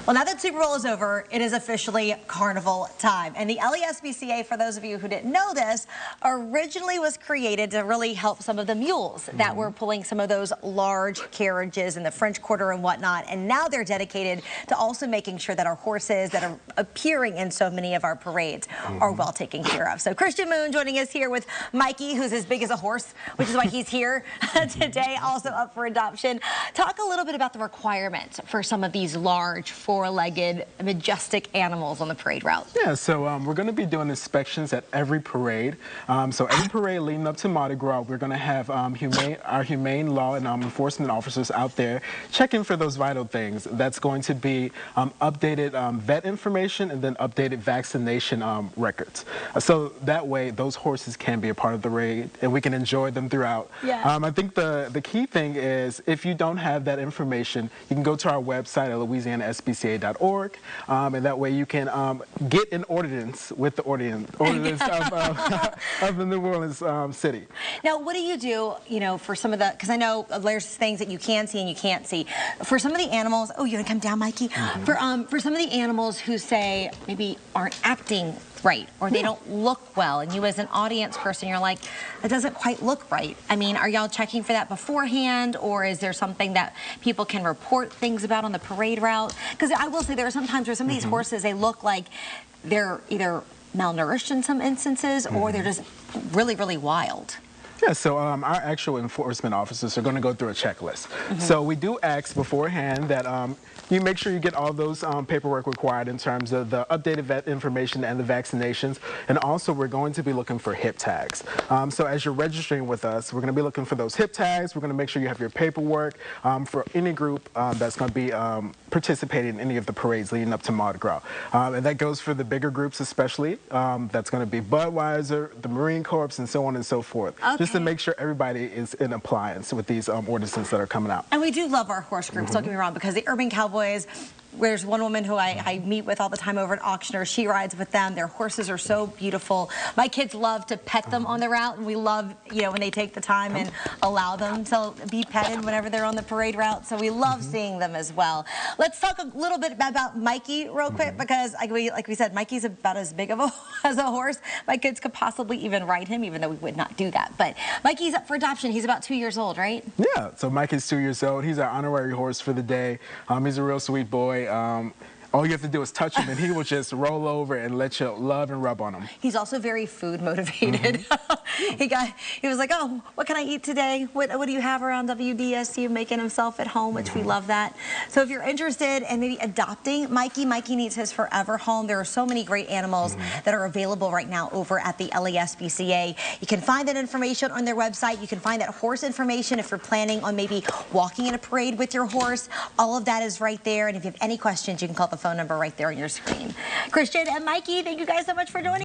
Well, now that Super Bowl is over, it is officially Carnival time. And the LASPCA, for those of you who didn't know this, originally was created to really help some of the mules that were pulling some of those large carriages in the French Quarter and whatnot. And now they're dedicated to also making sure that our horses that are appearing in so many of our parades are well taken care of. So Christian Moon joining us here with Mikey, who's as big as a horse, which is why he's here today, also up for adoption. Talk a little bit about the requirements for some of these large four-legged, majestic animals on the parade route. Yeah, so we're going to be doing inspections at every parade. So every parade leading up to Mardi Gras, we're going to have our humane law and enforcement officers out there checking for those vital things. That's going to be updated vet information and then updated vaccination records. So that way, those horses can be a part of the parade and we can enjoy them throughout. Yeah. I think the key thing is if you don't have that information, you can go to our website at LouisianaSPCA.org, and that way you can get an ordinance with the ordinance of the New Orleans city. Now, what do you do, for some of the, because I know there's things that you can see and you can't see. For some of the animals, oh, you want to come down, Mikey? For some of the animals who say maybe aren't acting right, or they don't look well, and you as an audience person, you're like, it doesn't quite look right. I mean, are y'all checking for that beforehand, or is there something that people can report things about on the parade route? Because I will say there are some times where some of these horses, they look like they're either malnourished in some instances, or they're just really, really wild. Yeah, so our actual enforcement officers are going to go through a checklist. So we do ask beforehand that you make sure you get all those paperwork required in terms of the updated vet information and the vaccinations. And also, we're going to be looking for hip tags. So as you're registering with us, we're going to be looking for those hip tags. We're going to make sure you have your paperwork for any group that's going to be participating in any of the parades leading up to Mardi Gras. And that goes for the bigger groups especially. That's going to be Budweiser, the Marine Corps, and so on and so forth. Just to make sure everybody is in appliance with these ordinances that are coming out. And we do love our horse groups, don't get me wrong, because the Urban Cowboys, there's one woman who I meet with all the time over at Auctioneer. She rides with them. Their horses are so beautiful. My kids love to pet them on the route, and we love, when they take the time and allow them to be petted whenever they're on the parade route. So we love seeing them as well. Let's talk a little bit about Mikey real quick, because like we said, Mikey's about as big of as a horse. My kids could possibly even ride him, even though we would not do that. But Mikey's up for adoption. He's about 2 years old, right? Yeah, so Mikey's 2 years old. He's our honorary horse for the day. He's a real sweet boy. All you have to do is touch him, and he will just roll over and let you love and rub on him. He's also very food motivated. He was like, oh, what can I eat today? What do you have around WDSU? Making himself at home, which we love that. So if you're interested in maybe adopting Mikey needs his forever home. There are so many great animals that are available right now over at the LASPCA. You can find that information on their website. You can find that horse information if you're planning on maybe walking in a parade with your horse. All of that is right there. And if you have any questions, you can call the phone number right there on your screen. Christian and Mikey, thank you guys so much for joining.